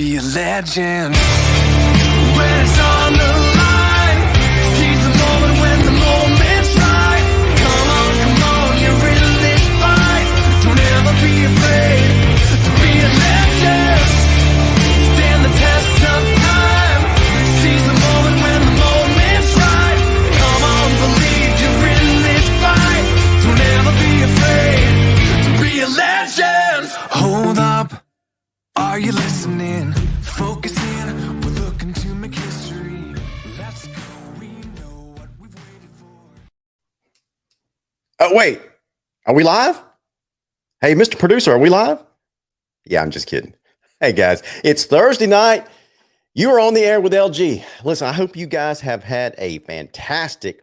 be a legend. When it's on the line, seize the moment when the moment's right. Come on, you're in this fight. Don't ever be afraid to be a legend. Stand the test of time. Seize the moment when the moment's right. Come on, believe you're in this fight. Don't ever be afraid to be a legend. Hold up, are you listening? Focus in, we're looking to make history. Let's go, we know what we've waited for. Oh, wait, are we live? Hey, Mr. Producer, are we live? Yeah, I'm just kidding. Hey, guys, it's Thursday night. You are on the air with LG. Listen, I hope you guys have had a fantastic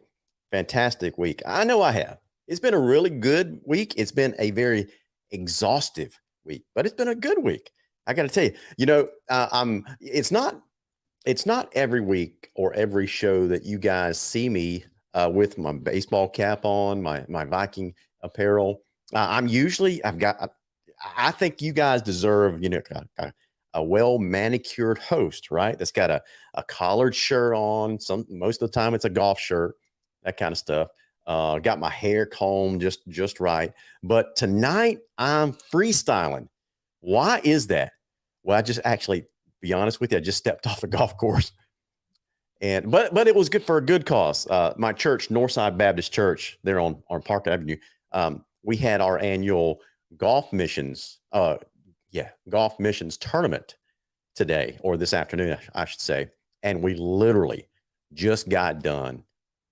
week. I know I have. It's been a really good week. It's been a very exhaustive week, but it's been a good week. I got to tell you, it's not every week or every show that you guys see me with my baseball cap on, my Viking apparel. I think you guys deserve, a well manicured host, right? That's got a collared shirt on. Most of the time it's a golf shirt, that kind of stuff. Got my hair combed just right. But tonight I'm freestyling. Why is that? Well, be honest with you, I just stepped off the golf course, but it was good for a good cause. My church, Northside Baptist Church, there on Park Avenue, we had our annual golf missions tournament today, or this afternoon, I should say, and we literally just got done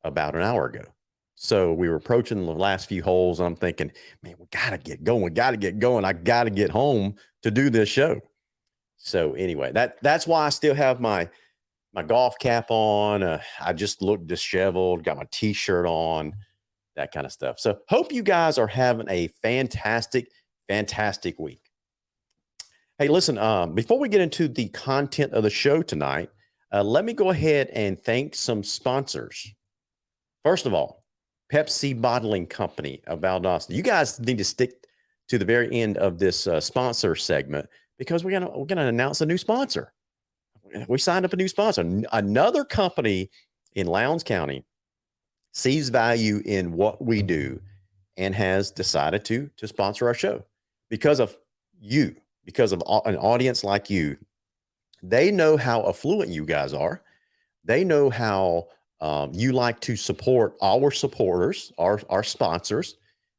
about an hour ago. So we were approaching the last few holes, and I'm thinking, man, we got to get going. I got to get home to do this show. So anyway, that's why I still have my golf cap on. I just look disheveled, got my t-shirt on, that kind of stuff. So hope you guys are having a fantastic week. Hey, listen, before we get into the content of the show tonight, let me go ahead and thank some sponsors. First of all, Pepsi Bottling Company of Valdosta. You guys need to stick to the very end of this sponsor segment, because we're gonna announce a new sponsor. We signed up a new sponsor. Another company in Lowndes County sees value in what we do and has decided to sponsor our show because of you, because of an audience like you. They know how affluent you guys are. They know how you like to support our supporters, our sponsors,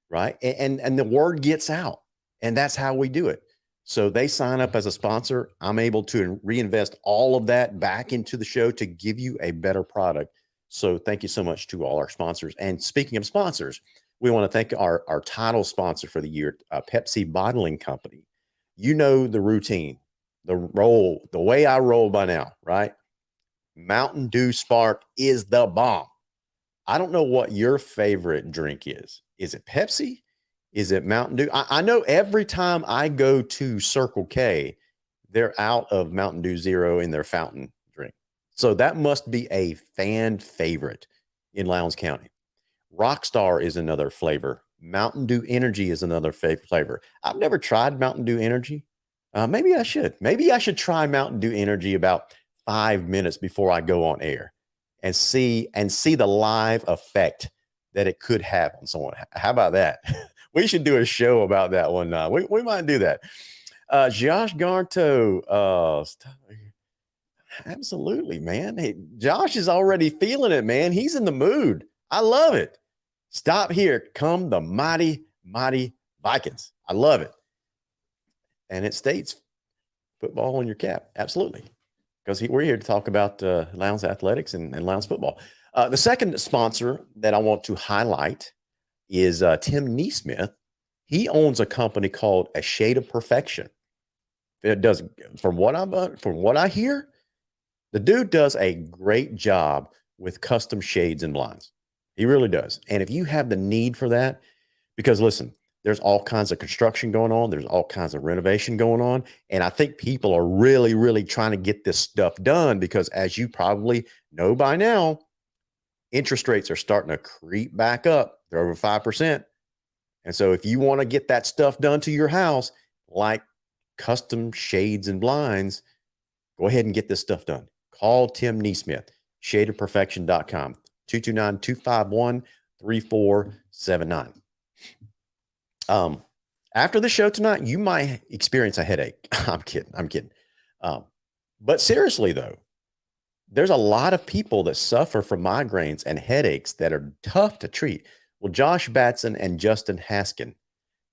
right? And the word gets out, and that's how we do it. So they sign up as a sponsor. I'm able to reinvest all of that back into the show to give you a better product. So thank you so much to all our sponsors. And speaking of sponsors, we want to thank our title sponsor for the year, Pepsi Bottling Company. You know the routine, the way I roll by now, right? Mountain Dew Spark is the bomb. I don't know what your favorite drink is. Is it Pepsi? Is it Mountain Dew? I know every time I go to Circle K, they're out of Mountain Dew Zero in their fountain drink. So that must be a fan favorite in Lowndes County. Rockstar is another flavor. Mountain Dew Energy is another flavor. I've never tried Mountain Dew Energy. Maybe I should. Maybe I should try Mountain Dew Energy about 5 minutes before I go on air and see the live effect that it could have on someone. How about that? We should do a show about that one. We might do that. Josh Garto. Absolutely, man. Hey, Josh is already feeling it, man. He's in the mood. I love it. Stop here. Come the mighty Vikings. I love it. And it states football on your cap. Absolutely. Because we're here to talk about Lowndes athletics and Lowndes football. The second sponsor that I want to highlight is Tim Neesmith. He owns a company called A Shade of Perfection. It does, from what I hear, the dude does a great job with custom shades and blinds. He really does. And if you have the need for that, because listen, there's all kinds of construction going on. There's all kinds of renovation going on. And I think people are really, really trying to get this stuff done because, as you probably know by now, interest rates are starting to creep back up. They're over 5%. And so if you want to get that stuff done to your house, like custom shades and blinds, Go ahead and get this stuff done. Call Tim Neesmith, shadeofperfection.com, 229-251-3479. After the show tonight, you might experience a headache. I'm kidding. But seriously, though, there's a lot of people that suffer from migraines and headaches that are tough to treat. Well, Josh Batson and Justin Haskin,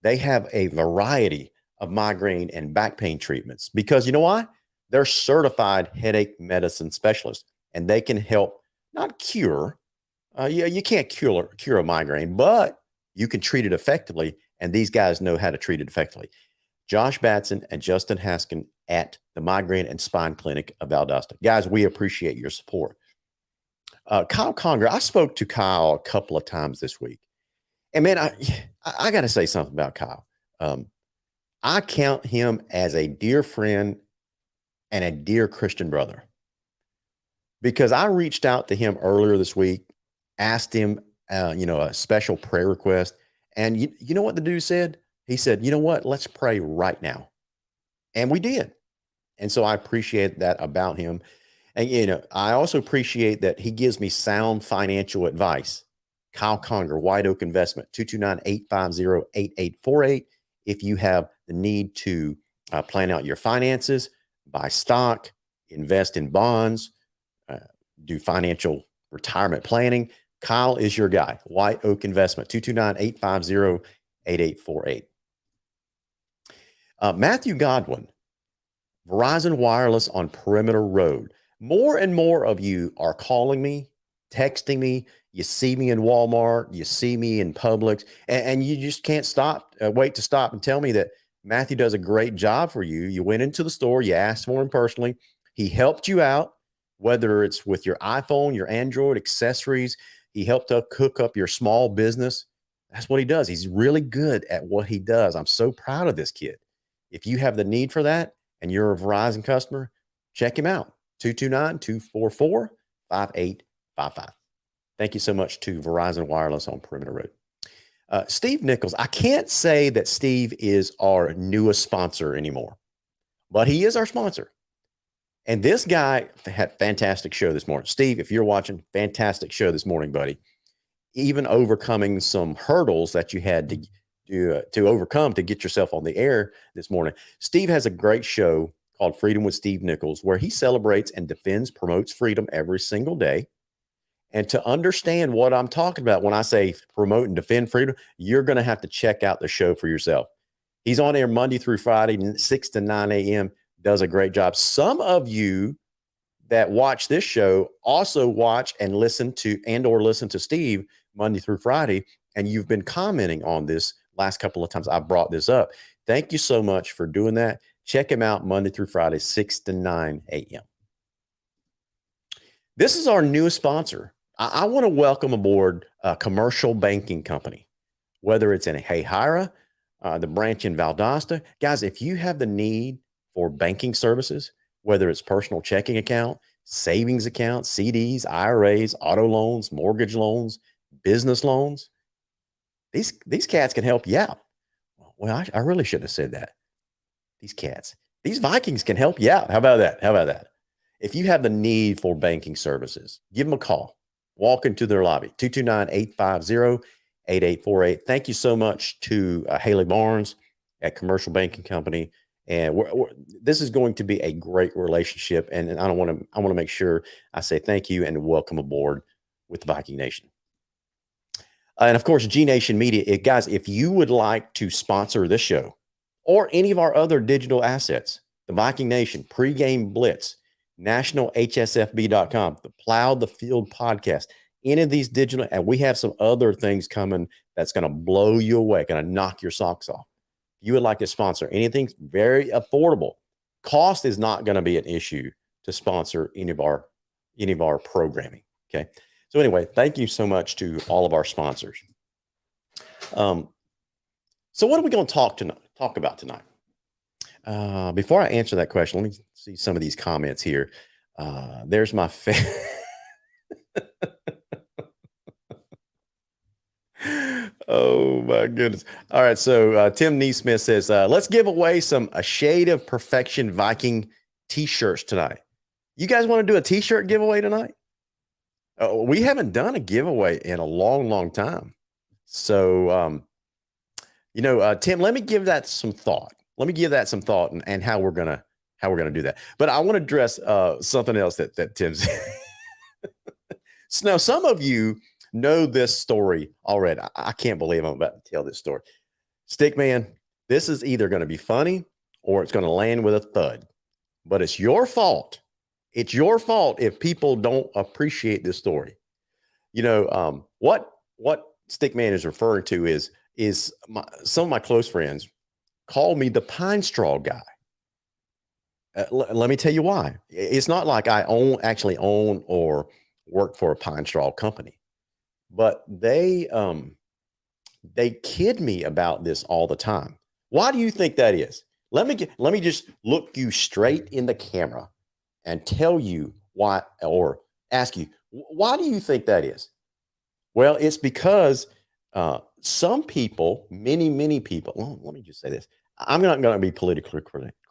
they have a variety of migraine and back pain treatments because you know why? They're certified headache medicine specialists, and they can help not cure. You can't cure a migraine, but you can treat it effectively, and these guys know how to treat it effectively. Josh Batson and Justin Haskin at the Migraine and Spine Clinic of Valdosta. Guys, we appreciate your support. Kyle Conger, I spoke to Kyle a couple of times this week. And man, I got to say something about Kyle. I count him as a dear friend and a dear Christian brother because I reached out to him earlier this week, asked him, a special prayer request. And you know what the dude said? He said, you know what? Let's pray right now. And we did. And so I appreciate that about him. And, I also appreciate that he gives me sound financial advice. Kyle Conger, White Oak Investment, 229-850-8848. If you have the need to plan out your finances, buy stock, invest in bonds, do financial retirement planning, Kyle is your guy. White Oak Investment, 229-850-8848. Matthew Godwin, Verizon Wireless on Perimeter Road. More and more of you are calling me, texting me. You see me in Walmart, you see me in Publix, and you just can't wait to stop and tell me that Matthew does a great job for you. You went into the store, you asked for him personally. He helped you out, whether it's with your iPhone, your Android, accessories. He helped hook up your small business. That's what he does. He's really good at what he does. I'm so proud of this kid. If you have the need for that and you're a Verizon customer, check him out. 229-244-5855. Thank you so much to Verizon Wireless on Perimeter Road. Steve Nichols. I can't say that Steve is our newest sponsor anymore, but he is our sponsor. And this guy had a fantastic show this morning. Steve, if you're watching, fantastic show this morning, buddy. Even overcoming some hurdles that you had to overcome to get yourself on the air this morning. Steve has a great show called Freedom with Steve Nichols, where he celebrates and promotes freedom every single day. And to understand what I'm talking about when I say promote and defend freedom, you're going to have to check out the show for yourself. He's on air Monday through Friday, 6 to 9 a.m., does a great job. Some of you that watch this show also watch and listen to Steve Monday through Friday, and you've been commenting on this last couple of times I brought this up. Thank you so much for doing that. Check him out Monday through Friday, 6 to 9 a.m. This is our newest sponsor. I want to welcome aboard a commercial banking company, whether it's in Hayhira, the branch in Valdosta. Guys, if you have the need for banking services, whether it's personal checking account, savings account, CDs, IRAs, auto loans, mortgage loans, business loans, these cats can help you out. Well, I really shouldn't have said that. These Vikings can help you out. How about that? If you have the need for banking services, give them a call. Walk into their lobby, 229-850-8848. Thank you so much to Haley Barnes at Commercial Banking Company. And this is going to be a great relationship. And I want to make sure I say thank you and welcome aboard with the Viking Nation. And of course, G Nation Media. Guys, if you would like to sponsor this show or any of our other digital assets, the Viking Nation, Pregame Blitz, nationalhsfb.com, the Plow the Field podcast, any of these digital, and we have some other things coming that's going to blow you away, going to knock your socks off. If you would like to sponsor anything, very affordable. Cost is not going to be an issue to sponsor any of our programming. Okay. So anyway, thank you so much to all of our sponsors. So what are we going to talk about tonight? Before I answer that question, let me see some of these comments here. There's my oh my goodness. All right. So Tim Neesmith says, let's give away a Shade of Perfection Viking t-shirts tonight. You guys want to do a t-shirt giveaway tonight? We haven't done a giveaway in a long, long time. So, Tim, let me give that some thought. Let me give that some thought and how we're gonna do that. But I want to address something else that Tim said. So now, some of you know this story already. I can't believe I'm about to tell this story. Stickman, this is either going to be funny or it's going to land with a thud. But it's your fault. It's your fault if people don't appreciate this story. What Stickman is referring to is some of my close friends call me the pine straw guy. Let me tell you why. It's not like I actually own or work for a pine straw company, but they kid me about this all the time. Why do you think that is? Let me just look you straight in the camera and tell you why, or ask you, why do you think that is? Well, it's because some people, many people, well, let me just say this. I'm not going to be politically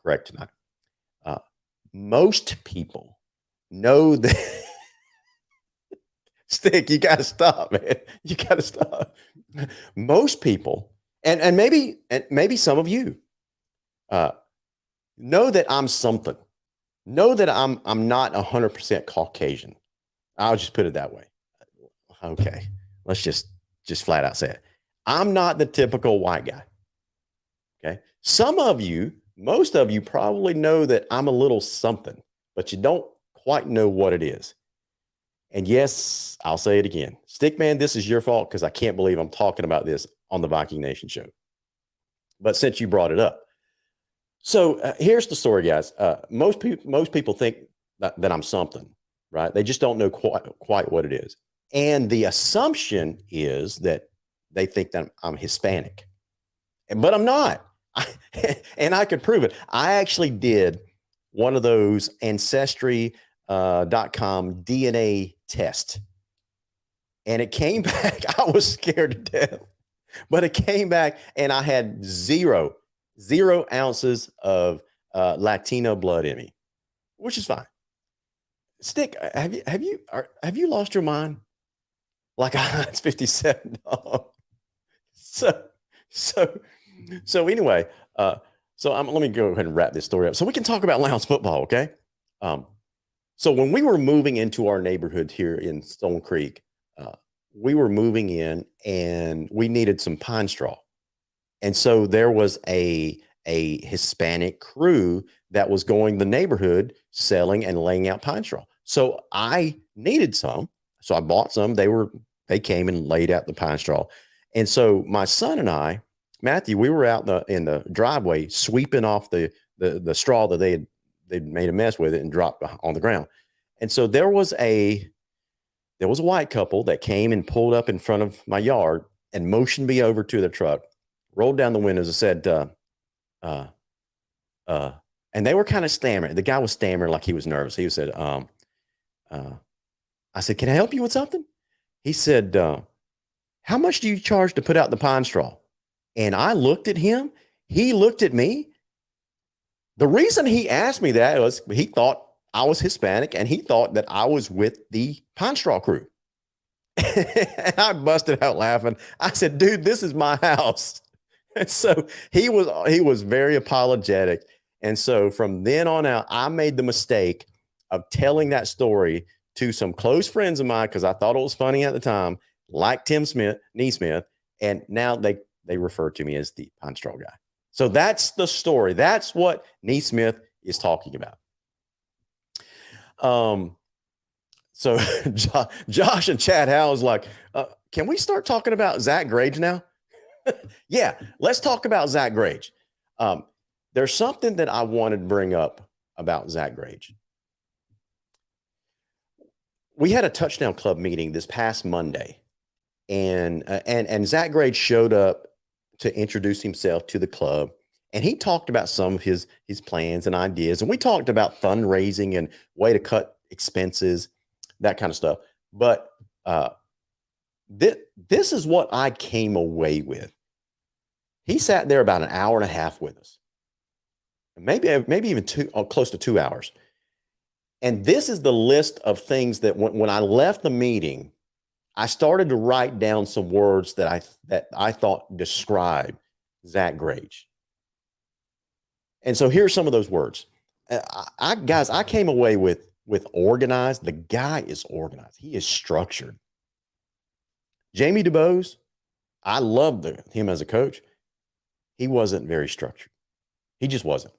correct tonight. Most people know that Stick, you got to stop, man. You got to stop. Most people, and maybe some of you know that I'm something. Know that I'm not 100% Caucasian. I'll just put it that way. Okay, let's just flat out say it. I'm not the typical white guy. Okay, some of you, most of you probably know that I'm a little something, but you don't quite know what it is. And yes, I'll say it again. Stickman, this is your fault because I can't believe I'm talking about this on the Viking Nation show. But since you brought it up, so here's the story, guys. Most people think that I'm something, right? They just don't know quite what it is. And the assumption is that they think that I'm Hispanic, but I'm not. And I could prove it. I actually did one of those Ancestry.com DNA test, and it came back. I was scared to death, but it came back and I had zero ounces of Latino blood in me, which is fine. Stick, have you lost your mind? Like it's 57. So anyway, let me go ahead and wrap this story up so we can talk about Lowndes football. Okay. So when we were moving into our neighborhood here in Stone Creek, we were moving in and we needed some pine straw. And so there was a Hispanic crew that was going the neighborhood selling and laying out pine straw. So I needed some. So I bought some. They came and laid out the pine straw. And so my son and I, Matthew, we were out in the driveway sweeping off the straw that they'd made a mess with it and dropped on the ground. And so there was a white couple that came and pulled up in front of my yard and motioned me over to their truck, rolled down the windows and said, and they were kind of stammering. The guy was stammering like he was nervous. He said, I said, can I help you with something? He said, how much do you charge to put out the pine straw? And I looked at him. He looked at me. The reason he asked me that was he thought I was Hispanic and he thought that I was with the pine straw crew. And I busted out laughing. I said, dude, this is my house. And so he was very apologetic. And so from then on out, I made the mistake of telling that story to some close friends of mine because I thought it was funny at the time, like Neesmith, and now they refer to me as the pine straw guy. So that's the story. That's what Neesmith is talking about. So Josh and Chad Howell's like, can we start talking about Zach Grage now? Yeah, let's talk about Zach Grage. There's something that I wanted to bring up about Zach Grage. We had a Touchdown Club meeting this past Monday, and Zach Grage showed up to introduce himself to the club, and he talked about some of his plans and ideas, and we talked about fundraising and way to cut expenses, that kind of stuff. But this is what I came away with. He sat there about an hour and a half with us. maybe even close to 2 hours. And this is the list of things that when I left the meeting, I started to write down some words that I thought describe Zach Grage. And so here's some of those words. Guys, I came away with organized. The guy is organized. He is structured. Jamie DuBose, I loved him as a coach. He wasn't very structured. He just wasn't.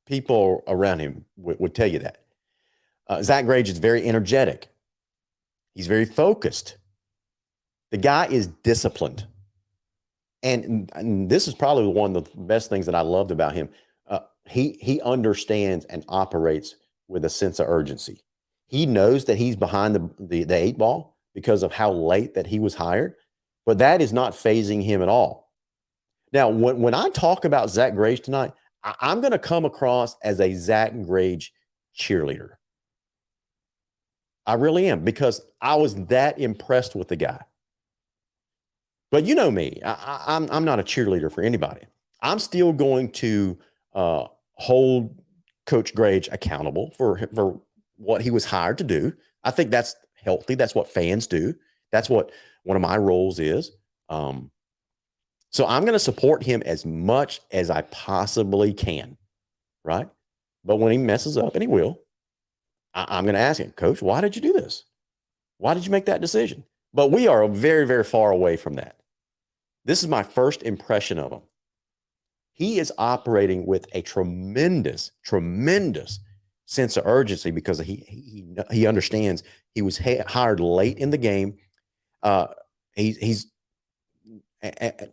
People around him would tell you that. Zach Grage is very energetic. He's very focused. The guy is disciplined. And this is probably one of the best things that I loved about him. He understands and operates with a sense of urgency. He knows that he's behind the 8 ball because of how late that he was hired, but that is not phasing him at all. Now, when I talk about Zach Grage tonight, I'm going to come across as a Zach Grage cheerleader. I really am, because I was that impressed with the guy. But you know me, I'm not a cheerleader for anybody. I'm still going to hold Coach Grage accountable for what he was hired to do. I think that's healthy. That's what fans do. That's what one of my roles is. So I'm going to support him as much as I possibly can, right? But when he messes up, and he will, I'm going to ask him, Coach, why did you do this? Why did you make that decision? But we are very, very far away from that. This is my first impression of him. He is operating with a tremendous, tremendous sense of urgency because he understands he was hired late in the game. He's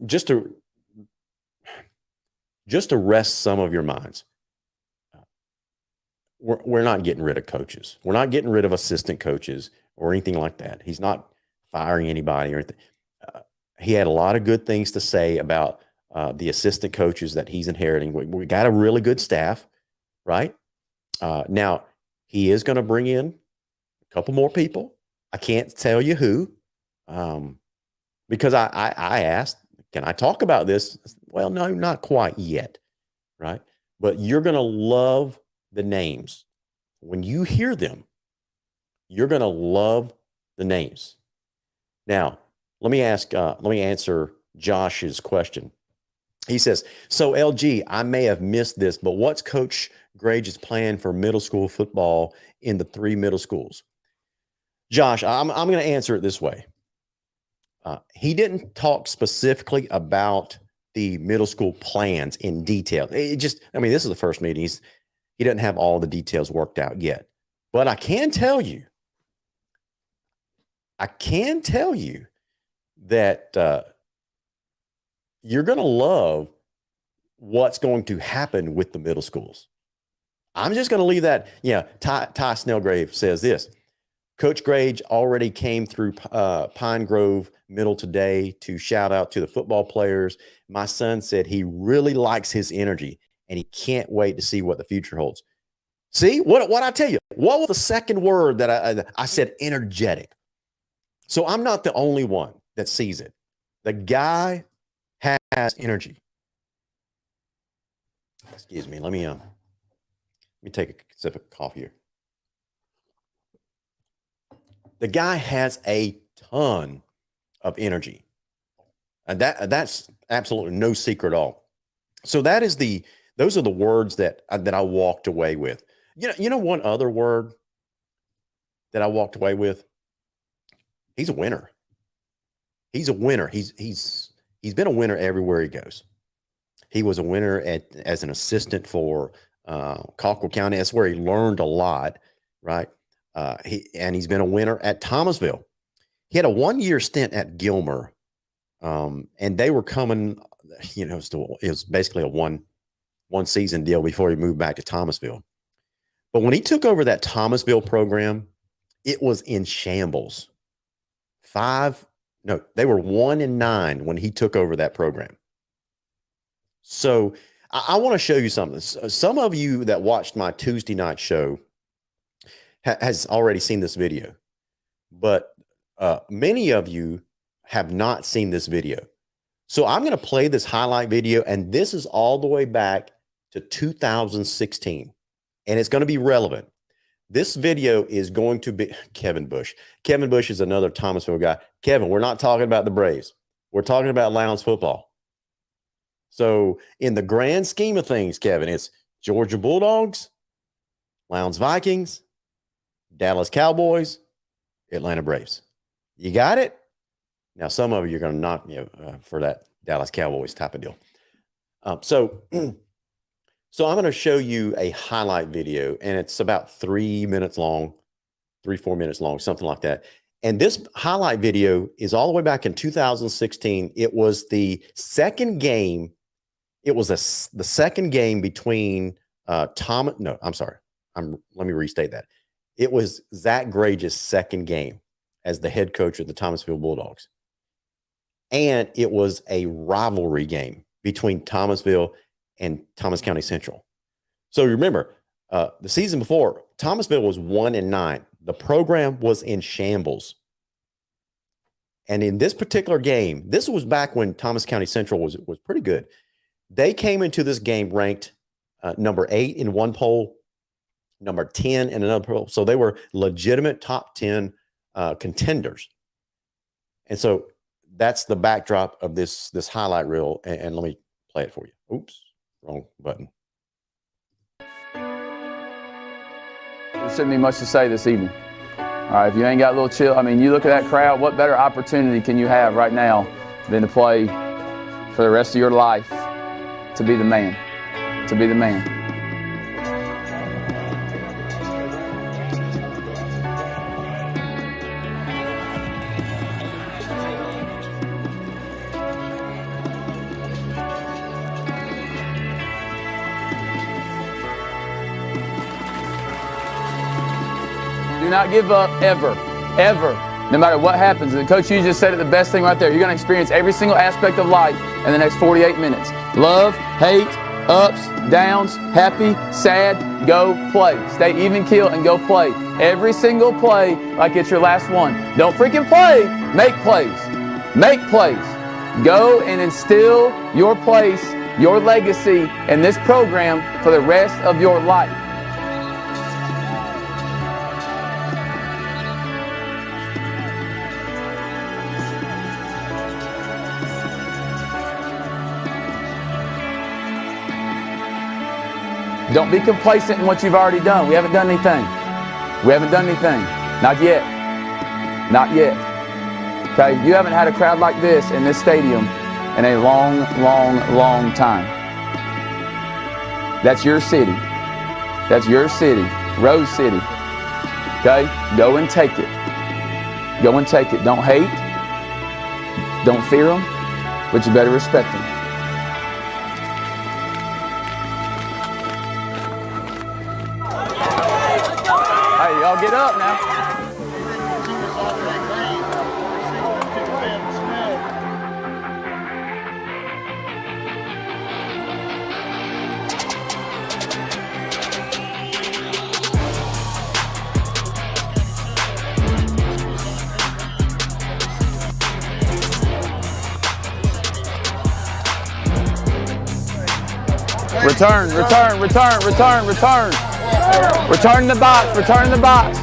just to rest some of your minds. We're not getting rid of coaches. We're not getting rid of assistant coaches or anything like that. He's not firing anybody or anything. He had a lot of good things to say about the assistant coaches that he's inheriting. We got a really good staff, right? Now, he is going to bring in a couple more people. I can't tell you who, because I asked, can I talk about this? Well, no, not quite yet, right? But you're going to love the names. When you hear them, you're going to love the names. Now, let me answer Josh's question. He says, so LG, I may have missed this, but what's Coach Grage's plan for middle school football in the 3 middle schools? Josh, I'm going to answer it this way. He didn't talk specifically about the middle school plans in detail. This is the first meeting. He doesn't have all the details worked out yet. But I can tell you that you're going to love what's going to happen with the middle schools. I'm just going to leave that. Yeah, Ty Snellgrave says this. Coach Grage already came through Pine Grove Middle today to shout out to the football players. My son said he really likes his energy, and he can't wait to see what the future holds. See, what I tell you, what was the second word that I said? Energetic. So I'm not the only one that sees it. The guy has energy. Excuse me. Let me take a sip of coffee here. The guy has a ton of energy, and that's absolutely no secret at all. So those are the words that I walked away with. You know one other word that I walked away with. He's a winner. He's a winner. He's been a winner everywhere he goes. He was a winner as an assistant for Colquitt County. That's where he learned a lot, right? He's been a winner at Thomasville. He had a 1-year stint at Gilmer, and they were coming. It was basically a one season deal before he moved back to Thomasville. But when he took over that Thomasville program, it was in shambles. They were 1-9 when he took over that program. So I want to show you something. Some of you that watched my Tuesday night show has already seen this video, but many of you have not seen this video. So I'm going to play this highlight video, and this is all the way back to 2016, and it's going to be relevant. This video is going to be Kevin Bush. Kevin Bush is another Thomasville guy. Kevin, we're not talking about the Braves. We're talking about Lowndes football. So in the grand scheme of things, Kevin, it's Georgia Bulldogs, Lowndes Vikings, Dallas Cowboys, Atlanta Braves. You got it? Now, some of you are going to knock me for that Dallas Cowboys type of deal. So I'm going to show you a highlight video, and it's about 3 minutes long, 3-4 minutes long, something like that. And this highlight video is all the way back in 2016. It was the second game. It was the second game between let me restate that. It was Zach Grage's second game as the head coach of the Thomasville Bulldogs. And it was a rivalry game between Thomasville and Thomas County Central. So remember, the season before, Thomasville was 1-9. The program was in shambles. And in this particular game, this was back when Thomas County Central was pretty good. They came into this game ranked number 8 in one poll, number 10 in another poll. So they were legitimate top 10 contenders. And so that's the backdrop of this highlight reel. And let me play it for you. Oops, wrong button. There shouldn't be much to say this evening. All right, if you ain't got a little chill, I mean, you look at that crowd, what better opportunity can you have right now than to play for the rest of your life to be the man, to be the man. Do not give up ever, ever, no matter what happens. And Coach, you just said it the best thing right there. You're going to experience every single aspect of life in the next 48 minutes. Love, hate, ups, downs, happy, sad, go play. Stay even keel and go play. Every single play like it's your last one. Don't freaking play. Make plays. Make plays. Go and instill your place, your legacy in this program for the rest of your life. Don't be complacent in what you've already done. We haven't done anything. We haven't done anything. Not yet. Not yet. Okay? You haven't had a crowd like this in this stadium in a long, long, long time. That's your city. That's your city. Rose City. Okay? Go and take it. Go and take it. Don't hate. Don't fear them. But you better respect them. Y'all get up now. Return, return, return, return, return. Return the box, return the box.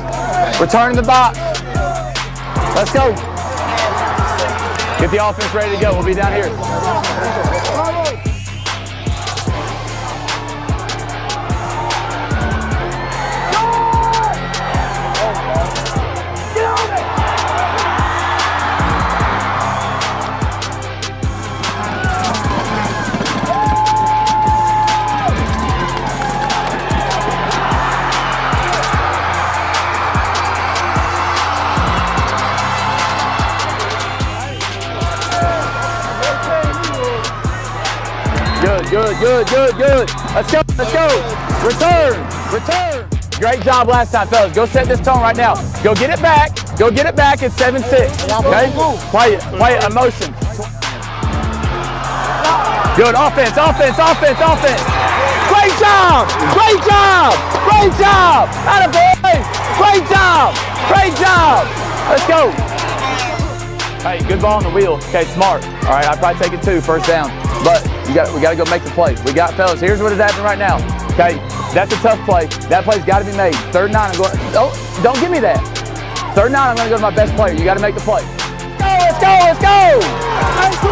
Return the box. Let's go. Get the offense ready to go. We'll be down here. Good. Let's go. Return. Great job last time, fellas. Go set this tone right now. Go get it back. It's 7-6. Okay? Play it. Emotion. Good. Offense. Great job. Atta boy. Great job. Let's go. Hey, good ball on the wheel. Okay, smart. All right, I'd probably take it 2, first down. But we got to go make the play. We got, fellas, here's what is happening right now. Okay, that's a tough play. That play's got to be made. 3rd and 9, I'm going, don't give me that. 3rd and 9, I'm going to go to my best player. You got to make the play. Let's go, let's go, let's go!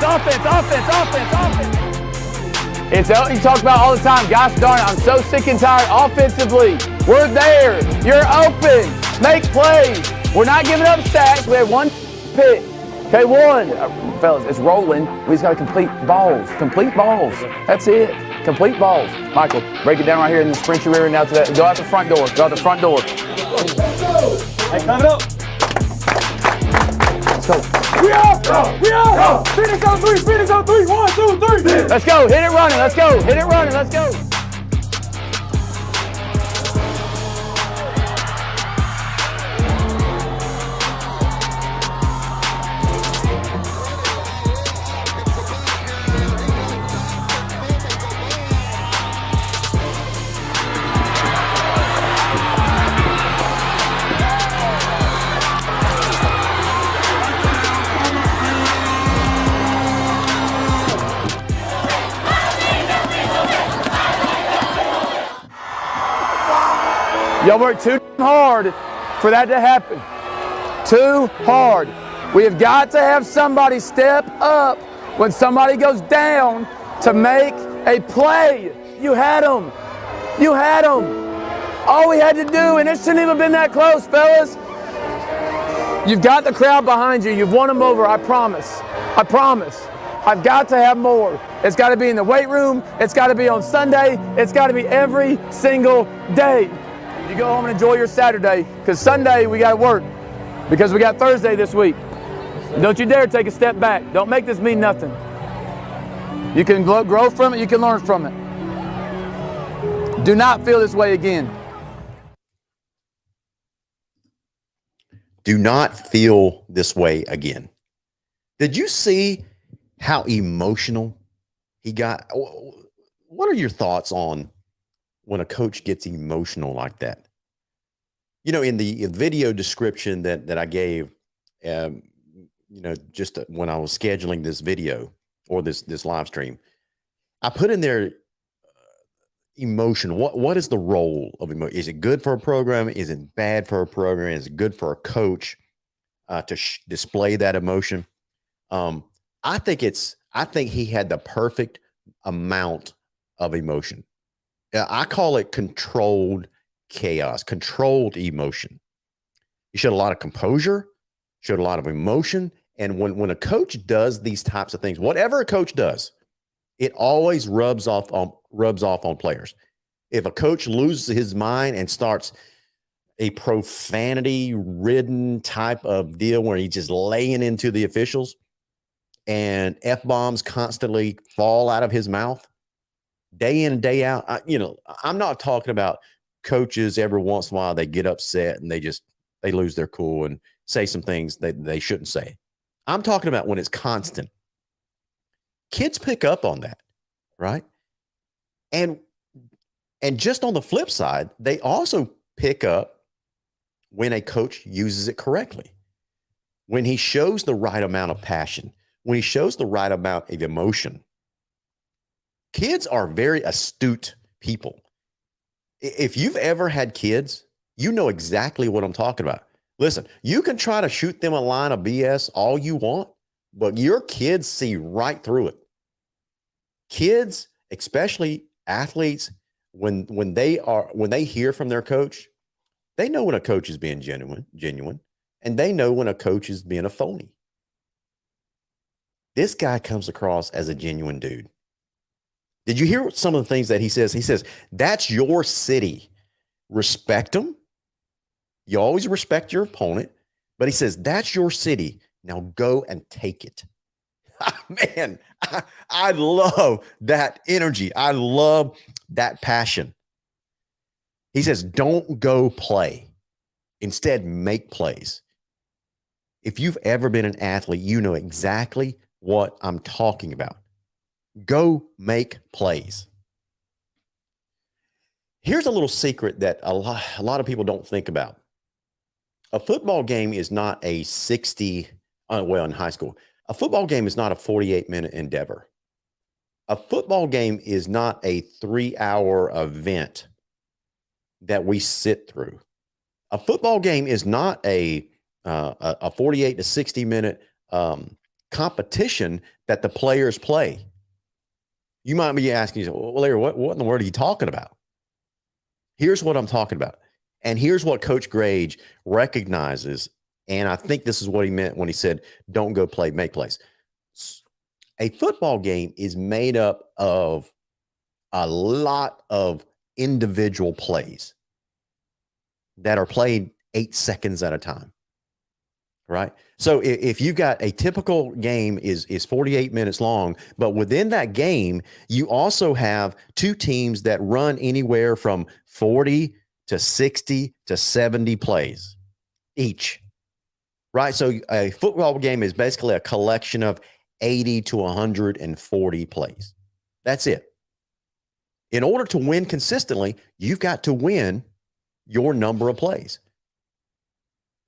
Offense. It's you talk about all the time. Gosh darn it, I'm so sick and tired. Offensively, we're there. You're open. Make plays. We're not giving up sacks. We have 1 pick. Okay, 1. Fellas, it's rolling. We just got to complete balls. Complete balls. That's it. Complete balls. Michael, break it down right here and then sprint your rear end out to that. Go out the front door. Go out the front door. Hey, coming up. Let's go. We out! Finish on 3, 1, 2, 3. Let's go, hit it running, let's go, let's go. Y'all work too hard for that to happen. Too hard. We have got to have somebody step up when somebody goes down to make a play. You had them. You had them. All we had to do, and it shouldn't even been that close, fellas. You've got the crowd behind you. You've won them over, I promise. I promise. I've got to have more. It's got to be in the weight room. It's got to be on Sunday. It's got to be every single day. You go home and enjoy your Saturday, because Sunday we got to work, because we got Thursday this week. Don't you dare take a step back. Don't make this mean nothing. You can grow from it. You can learn from it. Do not feel this way again. Do not feel this way again. Did you see how emotional he got? What are your thoughts on when a coach gets emotional like that? You know, in the video description that I gave, just when I was scheduling this video or this live stream, I put in there emotion. What is the role of emotion? Is it good for a program? Is it bad for a program? Is it good for a coach to display that emotion? I think he had the perfect amount of emotion. I call it controlled chaos, controlled emotion. He showed a lot of composure, showed a lot of emotion. And when a coach does these types of things, whatever a coach does, it always rubs off on players. If a coach loses his mind and starts a profanity-ridden type of deal where he's just laying into the officials and F-bombs constantly fall out of his mouth, day in and day out, I'm not talking about coaches every once in a while they get upset and they lose their cool and say some things that they shouldn't say. I'm talking about when it's constant. Kids pick up on that, right? And just on the flip side, they also pick up when a coach uses it correctly. When he shows the right amount of passion, when he shows the right amount of emotion. Kids are very astute people. If you've ever had kids, you know exactly what I'm talking about. Listen, you can try to shoot them a line of BS all you want, but your kids see right through it. Kids, especially athletes, when they hear from their coach, they know when a coach is being genuine. and they know when a coach is being a phony. This guy comes across as a genuine dude. Did you hear some of the things that he says? He says, that's your city. Respect them. You always respect your opponent. But he says, that's your city. Now go and take it. Man, I love that energy. I love that passion. He says, don't go play. Instead, make plays. If you've ever been an athlete, you know exactly what I'm talking about. Go make plays. Here's a little secret that a lot of people don't think about. A football game is not a 60, well, in high school, a football game is not a 48-minute endeavor. A football game is not a 3-hour event that we sit through. A football game is not a 48 to 60-minute competition that the players play. You might be asking, well, Larry, what in the world are you talking about? Here's what I'm talking about. And here's what Coach Grage recognizes. And I think this is what he meant when he said, don't go play, make plays. A football game is made up of a lot of individual plays that are played 8 seconds at a time. Right? So if you've got a typical game is 48 minutes long, but within that game, you also have two teams that run anywhere from 40 to 60 to 70 plays each. Right? So a football game is basically a collection of 80 to 140 plays. That's it. In order to win consistently, you've got to win your number of plays.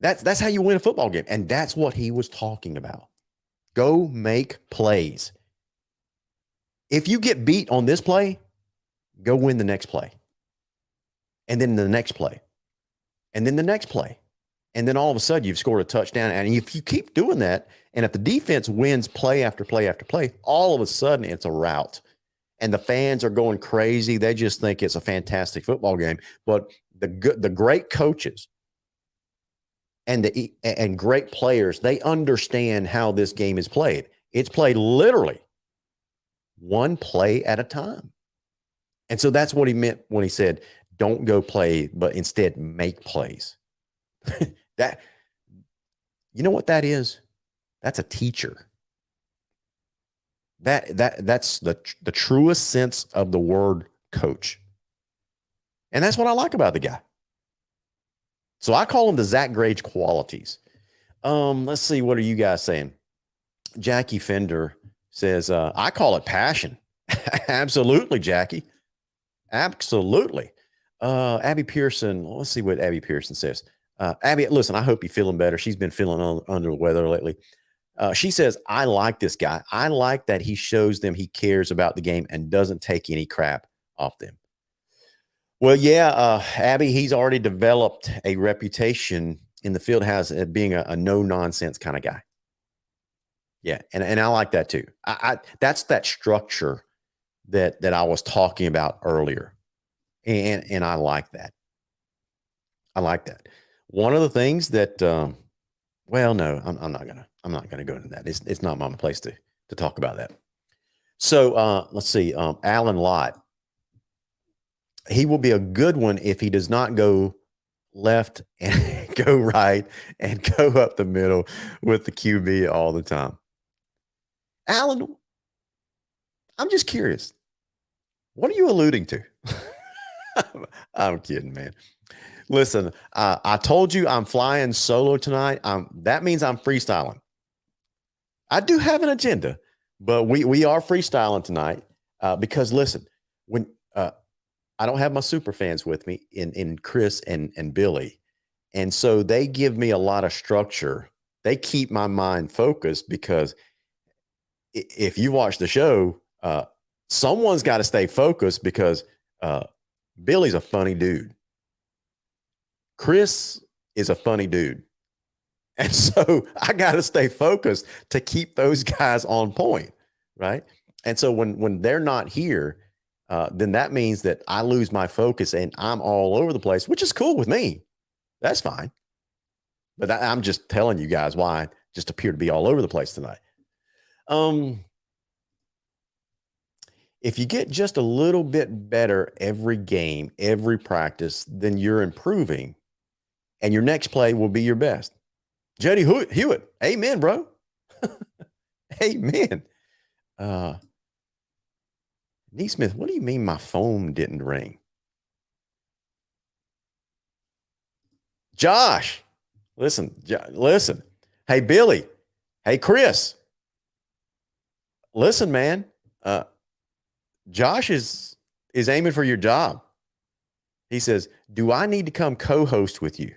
That's how you win a football game. And that's what he was talking about. Go make plays. If you get beat on this play, go win the next play. And then the next play. And then the next play. And then all of a sudden you've scored a touchdown. And if you keep doing that, and if the defense wins play after play after play, all of a sudden it's a rout. And the fans are going crazy. They just think it's a fantastic football game. But the great coaches and great players, they understand how this game is played. It's played literally one play at a time. And so that's what he meant when he said, don't go play, but instead make plays. That, you know what that is? That's a teacher. That's the truest sense of the word coach. And that's what I like about the guy. So I call him the Zach Grage qualities. Let's see, what are you guys saying? Jackie Fender says, I call it passion. Absolutely, Jackie. Absolutely. Abby Pearson, let's see what Abby Pearson says. Abby, listen, I hope you're feeling better. She's been feeling under the weather lately. She says, I like this guy. I like that he shows them he cares about the game and doesn't take any crap off them. Well, yeah, Abby, he's already developed a reputation in the field house as being a no-nonsense kind of guy. Yeah, and I like that too. That's that structure that I was talking about earlier, and I like that. I like that. One of the things that, well, no, I'm not gonna go into that. It's not my place to talk about that. So let's see, Alan Lott. He will be a good one if he does not go left and go right and go up the middle with the QB all the time. Alan, I'm just curious. What are you alluding to? I'm kidding, man. Listen, I told you I'm flying solo tonight. That means I'm freestyling. I do have an agenda, but we are freestyling tonight because listen, when I don't have my super fans with me in Chris and Billy. And so they give me a lot of structure. They keep my mind focused because if you watch the show, someone's got to stay focused because Billy's a funny dude. Chris is a funny dude. And so I got to stay focused to keep those guys on point, right? And so when they're not here, then that means that I lose my focus and I'm all over the place, which is cool with me. That's fine. But I'm just telling you guys why I just appear to be all over the place tonight. If you get just a little bit better every game, every practice, then you're improving, and your next play will be your best. Jody Hewitt, amen, bro. Amen. Neesmith, what do you mean my phone didn't ring? Josh, listen. Hey, Billy. Hey, Chris. Listen, man. Josh is aiming for your job. He says, do I need to come co-host with you?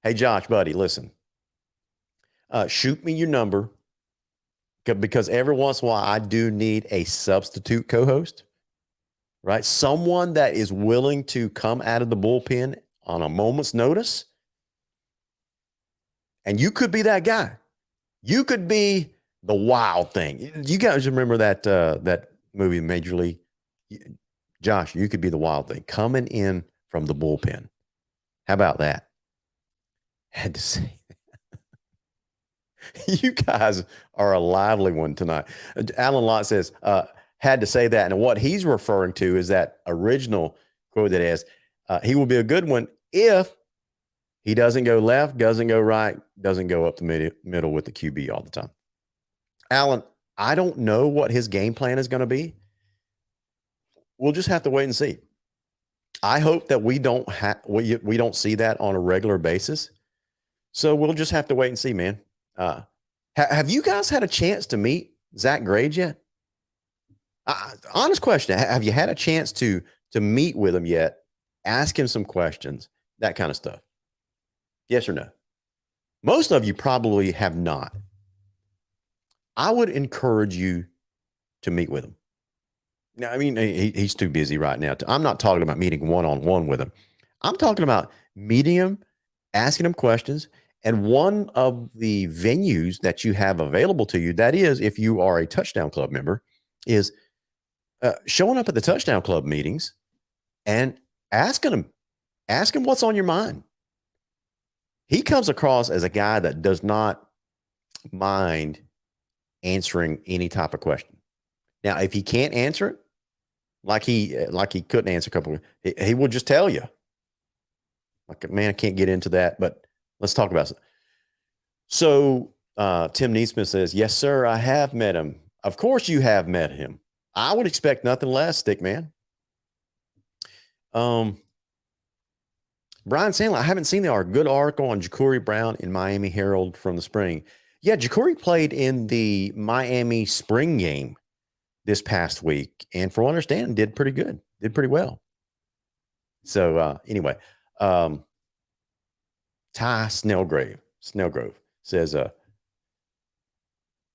Hey, Josh, buddy, listen. Shoot me your number because every once in a while I do need a substitute co-host, right? Someone that is willing to come out of the bullpen on a moment's notice. And you could be that guy. You could be the Wild Thing. You guys remember that movie, Major League? Josh, you could be the Wild Thing coming in from the bullpen. How about that? Had to say. You guys are a lively one tonight. Alan Lott says, had to say that. And what he's referring to is that original quote that is, he will be a good one if he doesn't go left, doesn't go right, doesn't go up the middle with the QB all the time. Alan, I don't know what his game plan is going to be. We'll just have to wait and see. I hope that we don't see that on a regular basis. So we'll just have to wait and see, man. Have you guys had a chance to meet Zach Grades yet? Honest question. Have you had a chance to meet with him yet? Ask him some questions, that kind of stuff. Yes or no? Most of you probably have not. I would encourage you to meet with him. Now, I mean, he's too busy right now. I'm not talking about meeting one-on-one with him. I'm talking about meeting him, asking him questions, and one of the venues that you have available to you, that is, if you are a Touchdown Club member, is showing up at the Touchdown Club meetings and asking him what's on your mind. He comes across as a guy that does not mind answering any type of question. Now, if he can't answer it, like he couldn't answer a couple, he will just tell you. Like, man, I can't get into that, but let's talk about it. So Tim Neesmith says, yes, sir, I have met him. Of course you have met him. I would expect nothing less, Stick Man. Brian Sandler, I haven't seen the good article on Ja'Cory Brown in Miami Herald from the spring. Yeah, Ja'Cory played in the Miami spring game this past week, and from what I understand, did pretty good, did pretty well. So anyway, Ty Snellgrove says,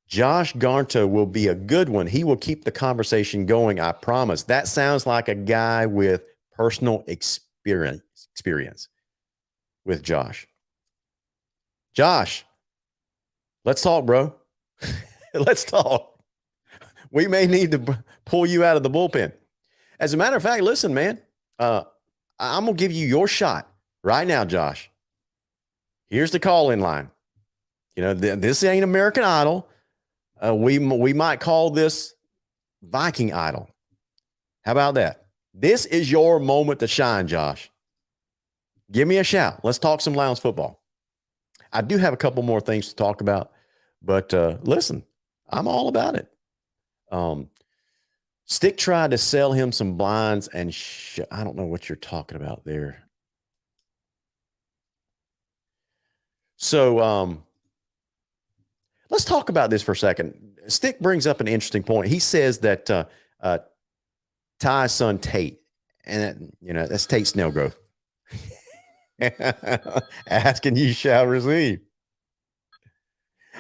Josh Garnto will be a good one. He will keep the conversation going, I promise. That sounds like a guy with personal experience with Josh. Josh, let's talk, bro. Let's talk. We may need to pull you out of the bullpen. As a matter of fact, listen, man, I'm going to give you your shot right now, Josh. Here's the call-in line. You know, this ain't American Idol. We might call this Viking Idol. How about that? This is your moment to shine, Josh. Give me a shout. Let's talk some Lowndes football. I do have a couple more things to talk about, but listen, I'm all about it. Stick tried to sell him some blinds, and I don't know what you're talking about there. So let's talk about this for a second. Stick brings up an interesting point. He says that Ty's son Tate, and that's Tate Snellgrove. Asking you shall receive.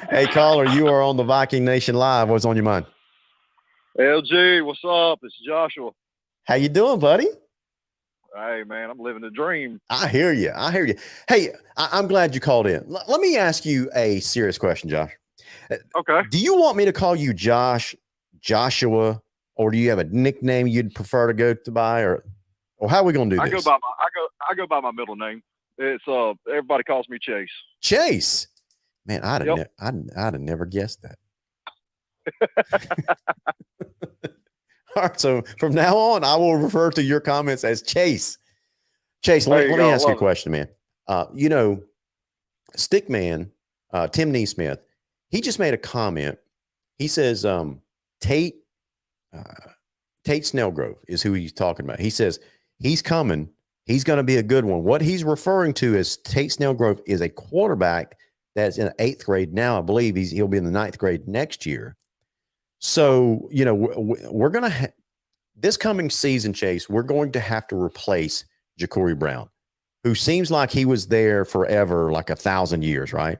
Hey, caller, you are on the Viking Nation Live. What's on your mind? LG, what's up? It's Joshua. How you doing, buddy? Hey, man, I'm living the dream. I hear you. Hey, I'm glad you called in. Let me ask you a serious question, Josh. Okay. Do you want me to call you Josh, Joshua, or do you have a nickname you'd prefer to go to by, or how are we gonna do this? I go by my middle name. It's everybody calls me Chase. Chase. Man, I'd Yep. have never guessed that. All right, so from now on, I will refer to your comments as Chase. Chase, There let you me go. ask you a Love it. question, man. You know, Stickman, Tim Neesmith, he just made a comment. He says Tate Snellgrove is who he's talking about. He says he's coming. He's going to be a good one. What he's referring to as Tate Snellgrove is a quarterback that's in 8th grade now. I believe he'll be in the 9th grade next year. So, you know, we're going to this coming season, Chase, we're going to have to replace Ja'Cory Brown, who seems like he was there forever, like 1,000 years, right?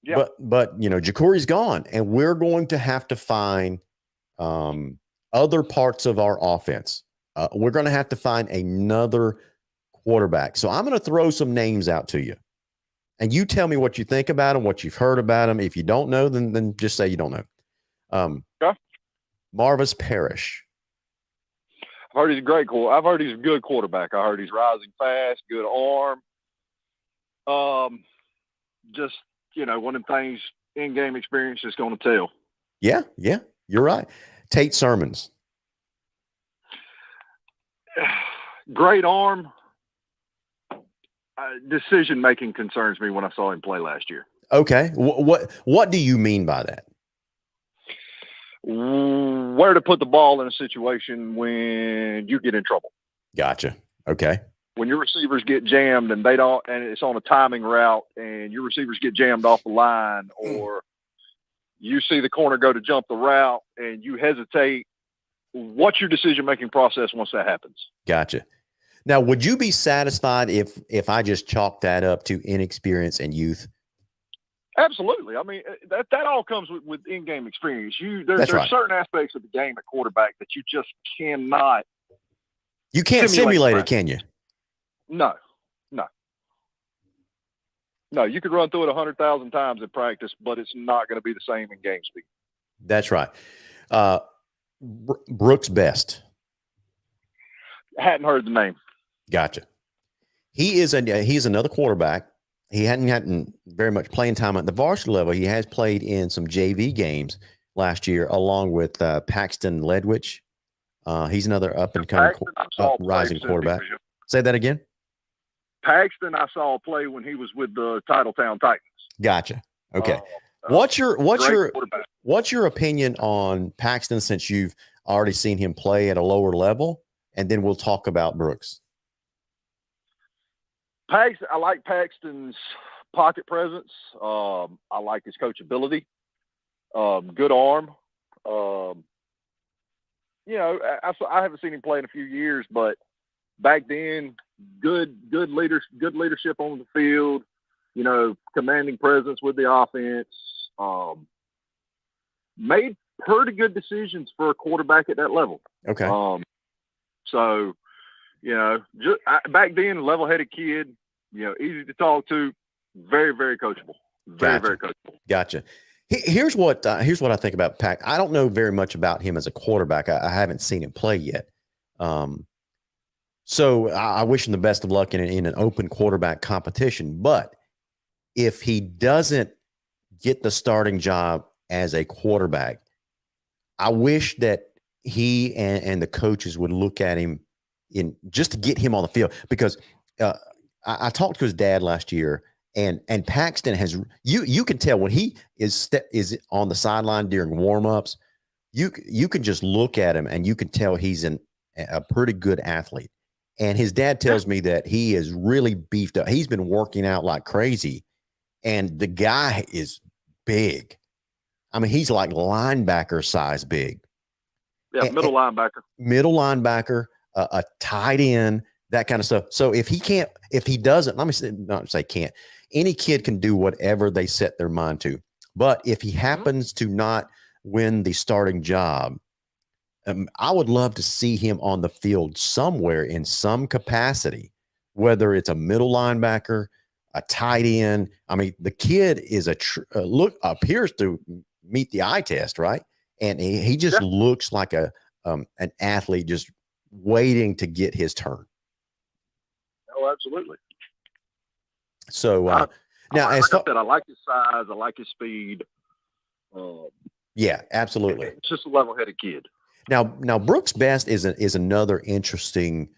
Yeah. But you know, Ja'Cory's gone, and we're going to have to find other parts of our offense. We're going to have to find another quarterback. So I'm going to throw some names out to you, and you tell me what you think about them, what you've heard about them. If you don't know, then just say you don't know. Okay. Marvis Parrish. I've heard he's a great quarterback. I've heard he's a good quarterback. I heard he's rising fast, good arm. Just, you know, one of the things in-game experience is going to tell. Yeah, you're right. Tate Sermons. Great arm. Decision-making concerns me when I saw him play last year. Okay. What do you mean by that? Where to put the ball in a situation when you get in trouble. Gotcha. Okay. When your receivers get jammed and it's on a timing route and your receivers get jammed off the line, or you see the corner go to jump the route and you hesitate, what's your decision-making process once that happens? Gotcha. Now, would you be satisfied if I just chalked that up to inexperience and youth? Absolutely. I mean, that all comes with in-game experience. There's right. certain aspects of the game at quarterback that you just cannot. You can't simulate it, can you? No. You could run through it 100,000 times in practice, but it's not going to be the same in game speed. That's right. Brooks Best. Hadn't heard the name. Gotcha. He's another quarterback. He hadn't gotten very much playing time at the varsity level. He has played in some JV games last year, along with Paxton Ledwich. He's another up and coming rising quarterback. Say that again. Paxton, I saw play when he was with the Titletown Titans. Gotcha. Okay. What's your opinion on Paxton, since you've already seen him play at a lower level, and then we'll talk about Brooks. I like Paxton's pocket presence. I like his coachability. Good arm. You know, I haven't seen him play in a few years, but back then, good leadership on the field. You know, commanding presence with the offense. Made pretty good decisions for a quarterback at that level. Okay. So, you know, back then, level-headed kid. You know, easy to talk to, very, very coachable. Very coachable. Gotcha. Here's what I think about Pack. I don't know very much about him as a quarterback. I haven't seen him play yet. So I wish him the best of luck in an open quarterback competition. But if he doesn't get the starting job as a quarterback, I wish that he and the coaches would look at him just to get him on the field, because I talked to his dad last year, and Paxton has you can tell when he is on the sideline during warmups, you can just look at him and you can tell he's a pretty good athlete. And his dad tells me that he is really beefed up. He's been working out like crazy, and the guy is big. I mean, he's like linebacker size big. Yeah, middle linebacker, a tight end. That kind of stuff. So if he doesn't, not say can't, any kid can do whatever they set their mind to. But if he happens to not win the starting job, I would love to see him on the field somewhere in some capacity, whether it's a middle linebacker, a tight end. I mean, the kid is appears to meet the eye test, right? And he just looks like an athlete just waiting to get his turn. Oh, absolutely. So I, now, like as I far, said, I like his size. I like his speed. yeah, absolutely. It's just a level-headed kid. Now Brooks Best is another interesting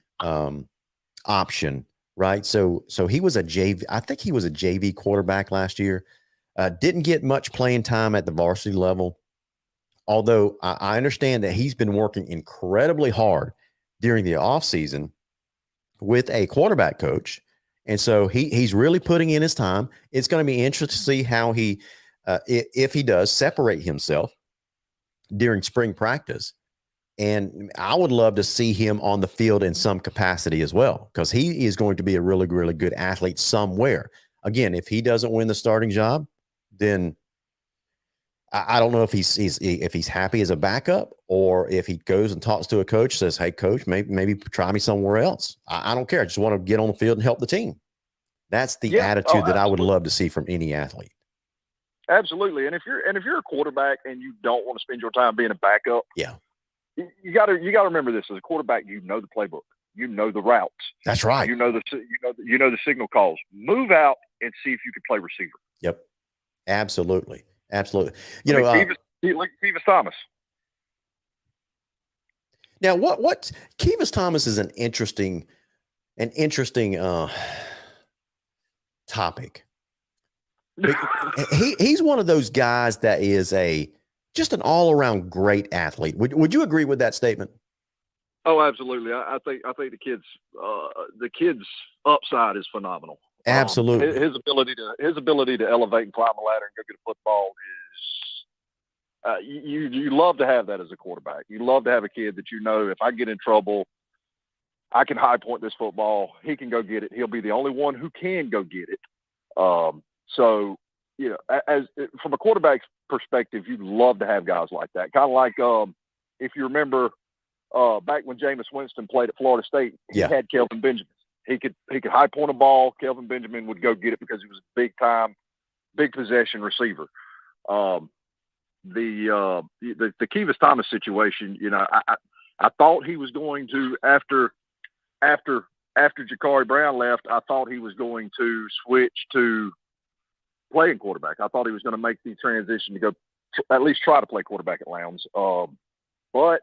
option, right? So he was a JV. I think he was a JV quarterback last year. Didn't get much playing time at the varsity level. Although I understand that he's been working incredibly hard during the offseason with a quarterback coach. And so he's really putting in his time. It's going to be interesting to see how he, if he does separate himself during spring practice. And I would love to see him on the field in some capacity as well, because he is going to be a really, really good athlete somewhere. Again, if he doesn't win the starting job, then I don't know if he's happy as a backup, or if he goes and talks to a coach, says, "Hey, coach, maybe try me somewhere else." I don't care. I just want to get on the field and help the team. That's the attitude that I would love to see from any athlete. Absolutely. And if you're a quarterback and you don't want to spend your time being a backup, yeah, you got to remember this: as a quarterback, you know the playbook, you know the routes. That's right. You know the signal calls. Move out and see if you can play receiver. Yep, absolutely. Absolutely. Kivas Thomas. Now, what Kivas Thomas is an interesting topic. He's one of those guys that is just an all around great athlete. Would you agree with that statement? Oh, absolutely. I think the kid's upside is phenomenal. Absolutely. His ability to elevate and climb a ladder and go get a football is you love to have that as a quarterback. You love to have a kid that, if I get in trouble, I can high point this football. He can go get it. He'll be the only one who can go get it. So, as from a quarterback's perspective, you'd love to have guys like that. Kind of like if you remember back when Jameis Winston played at Florida State, he had Kelvin Benjamin. He could high point a ball. Kelvin Benjamin would go get it because he was a big possession receiver. The Kivas Thomas situation, I thought he was going to after Jakari Brown left, I thought he was going to switch to playing quarterback. I thought he was going to make the transition to go at least try to play quarterback at Lowndes. But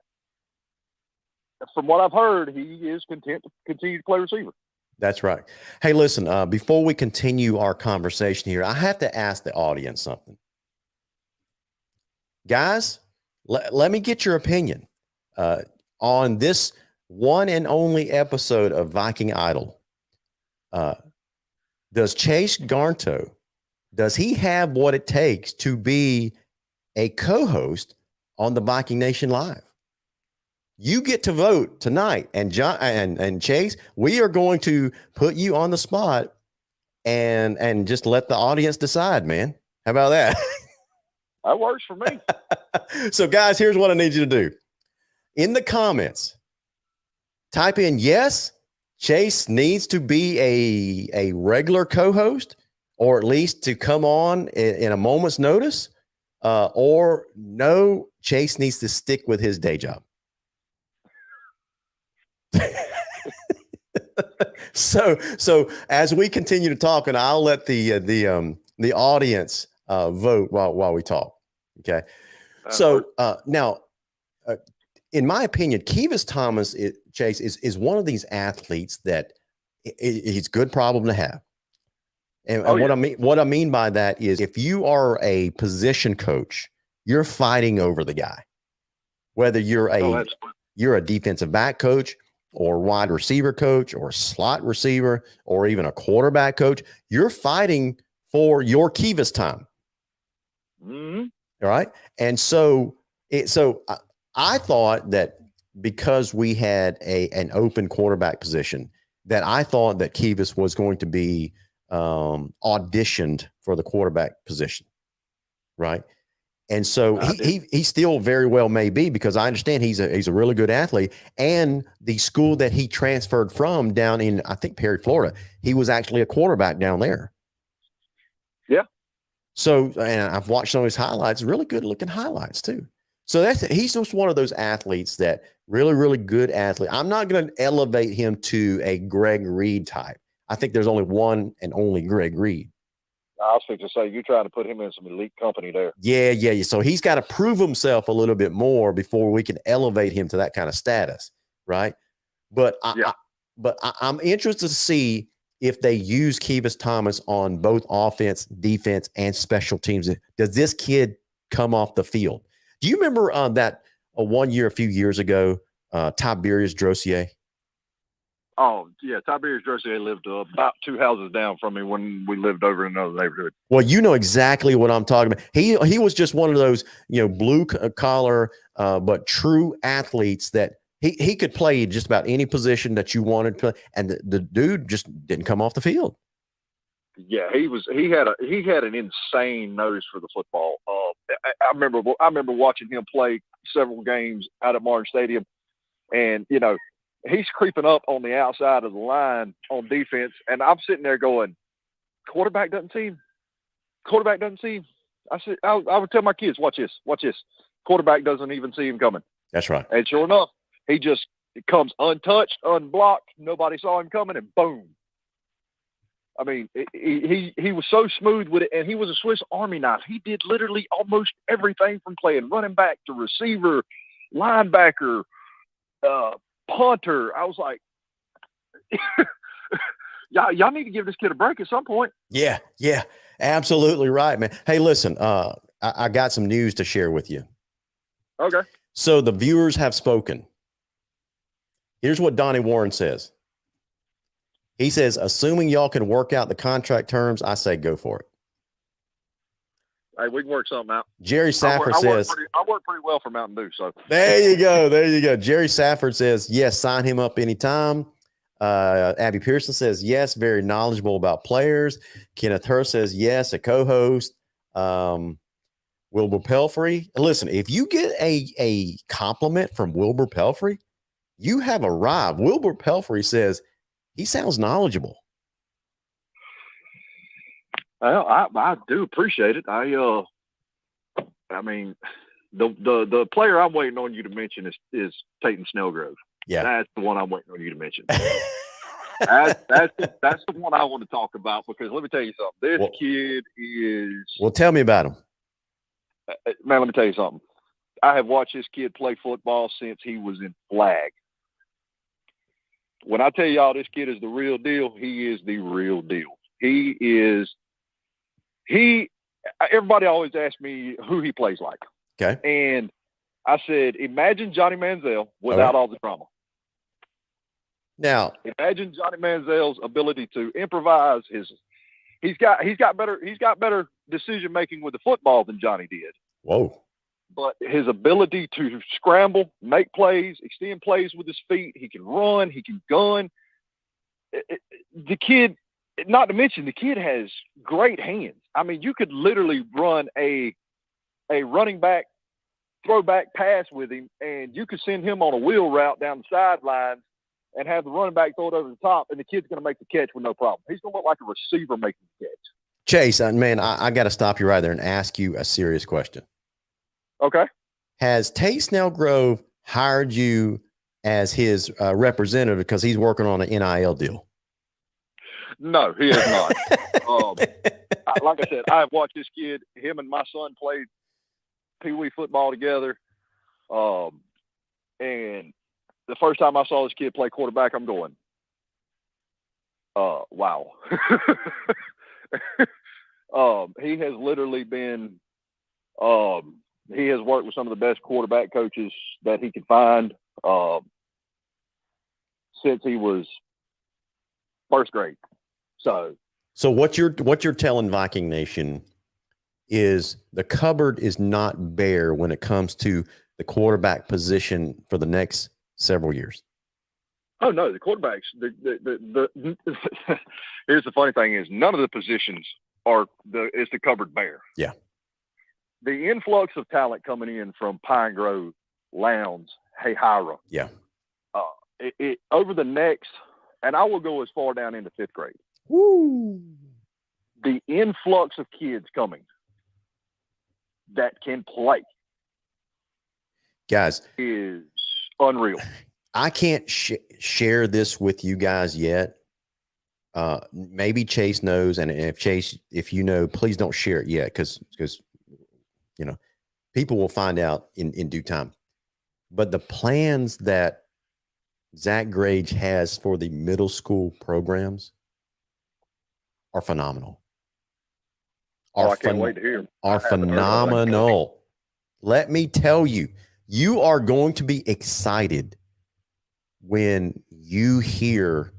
from what I've heard, he is content to continue to play receiver. That's right. Hey, listen, before we continue our conversation here, I have to ask the audience something. Guys, let me get your opinion on this one and only episode of Viking Idol. Does Chase Garnto, does he have what it takes to be a co-host on the Viking Nation Live? You get to vote tonight, and John and Chase, we are going to put you on the spot and just let the audience decide, man. How about that? That works for me. So, guys, here's what I need you to do. In the comments, type in yes, Chase needs to be a regular co-host, or at least to come on in a moment's notice, or no, Chase needs to stick with his day job. So as we continue to talk, and I'll let the audience vote while we talk. Okay. So now, in my opinion, Kivas Thomas Chase is one of these athletes that it's a good problem to have. And what I mean by that is, if you are a position coach, you're fighting over the guy, whether you're a defensive back coach, or wide receiver coach, or slot receiver, or even a quarterback coach. You're fighting for your Kivas time. Mm-hmm. All right. And so I thought that because we had an open quarterback position, that I thought that Kivas was going to be auditioned for the quarterback position. Right. And so he still very well may be, because I understand he's a really good athlete, and the school that he transferred from down in, I think, Perry, Florida, he was actually a quarterback down there. Yeah. So, and I've watched some of his highlights, really good looking highlights too. So he's just one of those athletes that really, really good athlete. I'm not going to elevate him to a Greg Reed type. I think there's only one and only Greg Reed. I was fixing to say, you're trying to put him in some elite company there. Yeah. So he's got to prove himself a little bit more before we can elevate him to that kind of status, right? But I'm interested to see if they use Kevis Thomas on both offense, defense, and special teams. Does this kid come off the field? Do you remember that a few years ago, Tiberius Drossier? Oh, yeah. Tiberius Drossier lived about 2 houses down from me when we lived over in another neighborhood. Well, you know exactly what I'm talking about. He was just one of those, blue collar, but true athletes that he could play just about any position that you wanted to. And the dude just didn't come off the field. Yeah, he had an insane nose for the football. I remember watching him play several games out at Martin Stadium, and he's creeping up on the outside of the line on defense, and I'm sitting there going, quarterback doesn't see him. Quarterback doesn't see him. I would tell my kids, watch this. Quarterback doesn't even see him coming. That's right. And sure enough, he just comes untouched, unblocked. Nobody saw him coming, and boom. I mean, he was so smooth with it, and he was a Swiss Army knife. He did literally almost everything from playing running back to receiver, linebacker, punter. I was like, y'all need to give this kid a break at some point. Yeah, absolutely right, man. Hey, listen, I got some news to share with you. Okay. So the viewers have spoken. Here's what Donnie Warren says. He says, assuming y'all can work out the contract terms, I say go for it. Hey, we can work something out. Jerry Safford says, I work pretty well for Mountain Dew. So there you go. Jerry Safford says, yes, sign him up anytime. Abby Pearson says, yes, very knowledgeable about players. Kenneth Hurst says, yes, a co-host. Wilbur Pelfrey. Listen, if you get a compliment from Wilbur Pelfrey, you have arrived. Wilbur Pelfrey says, he sounds knowledgeable. Well, I do appreciate it. I mean, the player I'm waiting on you to mention is Peyton Snellgrove. Yeah, that's the one I'm waiting on you to mention. that's the one I want to talk about, because let me tell you something. This kid is. Well, tell me about him, man. Let me tell you something. I have watched this kid play football since he was in flag. When I tell y'all this kid is the real deal, he is the real deal. Everybody always asks me who he plays like. Okay. And I said, imagine Johnny Manziel without all the drama. Now, imagine Johnny Manziel's ability to improvise. He's got better decision making with the football than Johnny did. Whoa. But his ability to scramble, make plays, extend plays with his feet, he can run, he can gun. The kid, not to mention, the kid has great hands. I mean, you could literally run a running back throwback pass with him, and you could send him on a wheel route down the sidelines and have the running back throw it over the top, and the kid's going to make the catch with no problem. He's going to look like a receiver making the catch. Chase, man, I got to stop you right there and ask you a serious question. Okay. Has Tate Snellgrove hired you as his representative because he's working on an NIL deal? No, he has not. Like I said, I have watched this kid. Him and my son played Pee Wee football together. And the first time I saw this kid play quarterback, I'm going, wow. He has literally been he has worked with some of the best quarterback coaches that he could find since he was first grade. So what you're telling Viking Nation is the cupboard is not bare when it comes to the quarterback position for the next several years. Oh no, the quarterbacks. Here's the funny thing: is none of the positions is the cupboard bare. Yeah. The influx of talent coming in from Pine Grove, Lowndes, Hira. Yeah. Over the next, and I will go as far down into 5th grade. Woo. The influx of kids coming that can play, guys, is unreal. I can't share this with you guys yet, Maybe Chase knows, and if Chase, if you know, please don't share it yet, because people will find out in due time. But the plans that Zach Grage has for the middle school programs are phenomenal. I can't wait to hear them. Are phenomenal. Let me tell you, you are going to be excited when you hear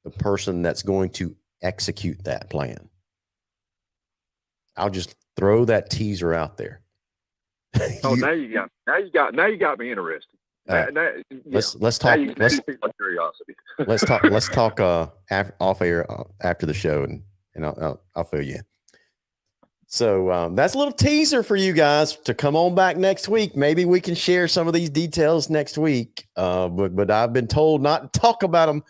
the person that's going to execute that plan. I'll just throw that teaser out there. Now you got me interested. Let's talk. Let's pique my curiosity. let's talk off air after the show, and I'll fill you in. So that's a little teaser for you guys to come on back next week. Maybe we can share some of these details next week. But I've been told not to talk about them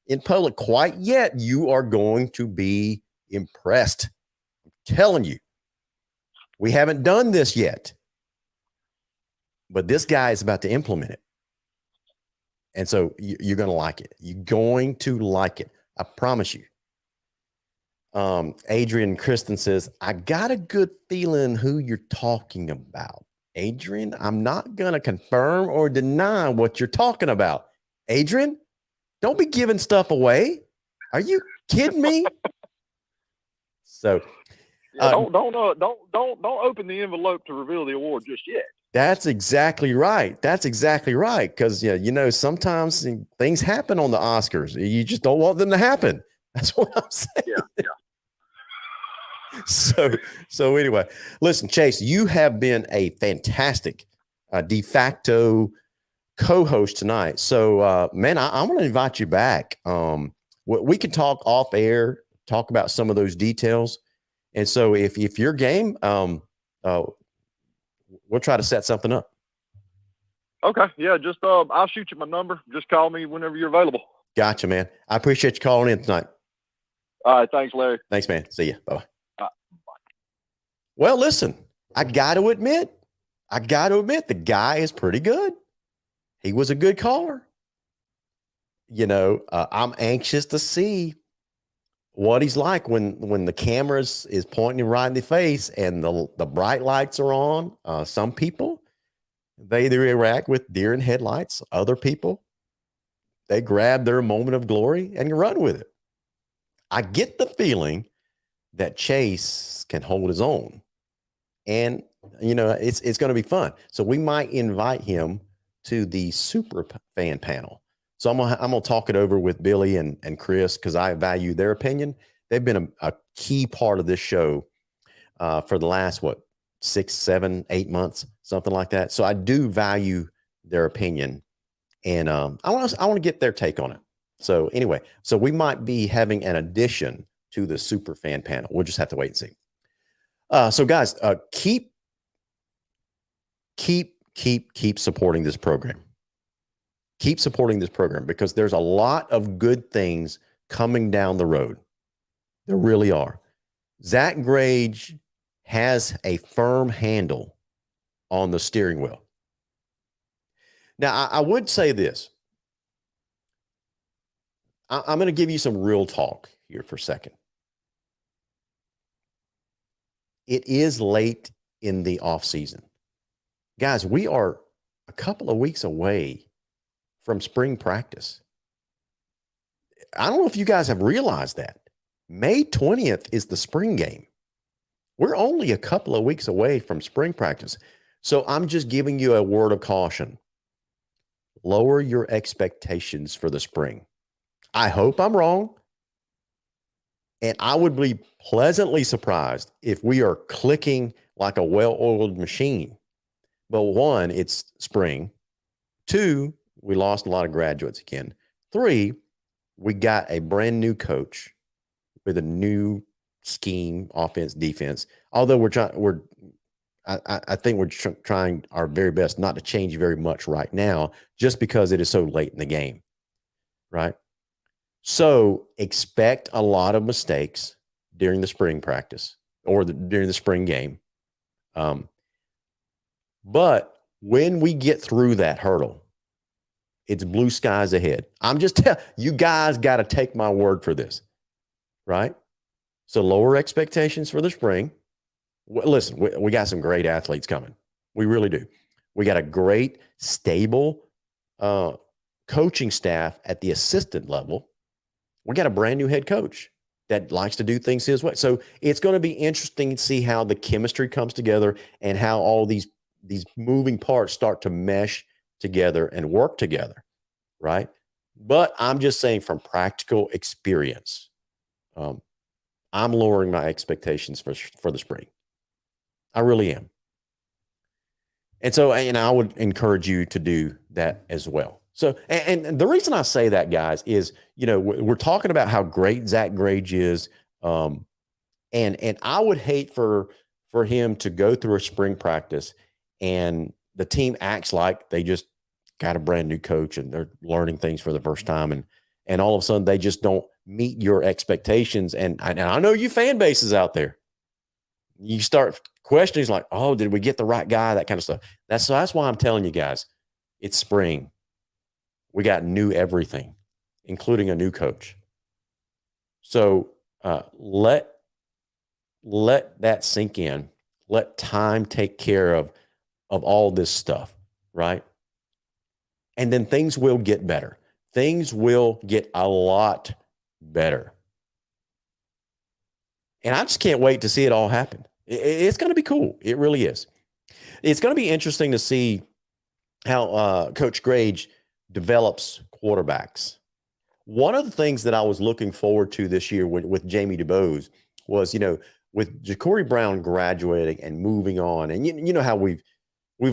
in public quite yet. You are going to be impressed. I'm telling you, we haven't done this yet, but this guy is about to implement it. And so you're going to like it. You're going to like it. I promise you. Adrian Kristen says, I got a good feeling who you're talking about. Adrian, I'm not going to confirm or deny what you're talking about. Adrian, don't be giving stuff away. Are you kidding me? So don't open the envelope to reveal the award just yet. That's exactly right. Because sometimes things happen on the Oscars. You just don't want them to happen. That's what I'm saying. Yeah. So anyway, listen, Chase, you have been a fantastic de facto co-host tonight. So, man, I'm going to invite you back. We can talk off air, talk about some of those details. And so if you're game, we'll try to set something up. Okay. Yeah. Just, I'll shoot you my number. Just call me whenever you're available. Gotcha, man. I appreciate you calling in tonight. All right. Thanks, Larry. Thanks, man. See ya. Bye. Well, listen, I got to admit, the guy is pretty good. He was a good caller. I'm anxious to see what he's like when the camera is pointing him right in the face and the bright lights are on. Some people, they react with deer in headlights. Other people, they grab their moment of glory and run with it. I get the feeling that Chase can hold his own. And, it's going to be fun. So we might invite him to the super fan panel. So I'm gonna talk it over with Billy and Chris, because I value their opinion. They've been a key part of this show for the last, 6, 7, 8 months, something like that. So I do value their opinion. And I want to get their take on it. So anyway, we might be having an addition to the super fan panel. We'll just have to wait and see. So guys, keep supporting this program. Keep supporting this program, because there's a lot of good things coming down the road. There really are. Zach Grage has a firm handle on the steering wheel. Now, I would say this. I'm going to give you some real talk here for a second. It is late in the off season. Guys, we are a couple of weeks away from spring practice. I don't know if you guys have realized that. May 20th is the spring game. We're only a couple of weeks away from spring practice. So I'm just giving you a word of caution. Lower your expectations for the spring. I hope I'm wrong. And I would be pleasantly surprised if we are clicking like a well-oiled machine. But 1, it's spring. 2, we lost a lot of graduates again. 3, we got a brand new coach with a new scheme, offense, defense. Although I think we're trying our very best not to change very much right now, just because it is so late in the game, right? So expect a lot of mistakes during the spring practice or during the spring game. But when we get through that hurdle, it's blue skies ahead. I'm just telling you guys, got to take my word for this. right? So lower expectations for the spring. Listen, we got some great athletes coming. We really do. We got a great, stable coaching staff at the assistant level. We got a brand new head coach that likes to do things his way. So it's going to be interesting to see how the chemistry comes together and how all these moving parts start to mesh together and work together, right? But I'm just saying from practical experience, I'm lowering my expectations for the spring. I really am. And so, and I would encourage you to do that as well. So, and the reason I say that, guys, is, we're talking about how great Zach Grage is. And I would hate for him to go through a spring practice and the team acts like they just got a brand new coach and they're learning things for the first time. And all of a sudden they just don't meet your expectations. And I know you fan bases out there. You start questioning like, oh, did we get the right guy? That kind of stuff. That's why I'm telling you guys, it's spring. We got new everything, including a new coach. So let that sink in. Let time take care of all this stuff, right? And then things will get better. Things will get a lot better. And I just can't wait to see it all happen. It's going to be cool. It really is. It's going to be interesting to see how Coach Grage develops quarterbacks. One of the things that I was looking forward to this year with Jamie DuBose was, with Ja'Cory Brown graduating and moving on, and you know how we've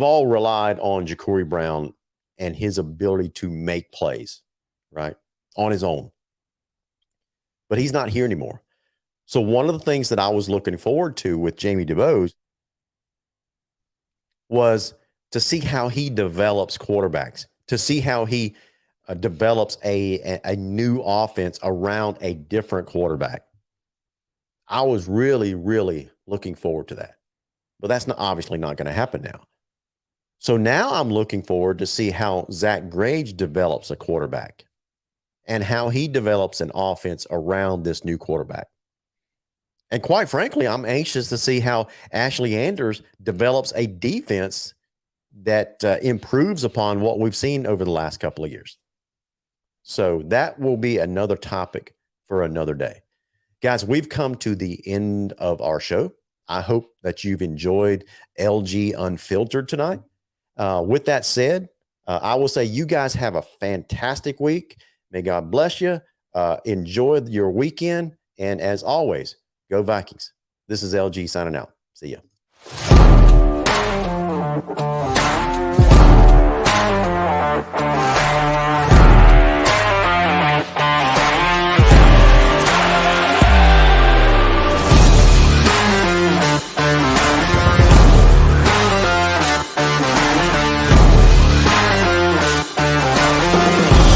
all relied on Ja'Cory Brown and his ability to make plays, right, on his own. But he's not here anymore. So one of the things that I was looking forward to with Jamie DuBose was to see how he develops quarterbacks, to see how he develops a new offense around a different quarterback. I was really, really looking forward to that. But that's obviously not going to happen now. So now I'm looking forward to see how Zach Grage develops a quarterback and how he develops an offense around this new quarterback. And quite frankly, I'm anxious to see how Ashley Anders develops a defense that improves upon what we've seen over the last couple of years. So that will be another topic for another day. Guys, we've come to the end of our show. I hope that you've enjoyed LG Unfiltered tonight. With that said, I will say you guys have a fantastic week. May God bless you. Enjoy your weekend. And as always, go Vikings. This is LG signing out. See ya.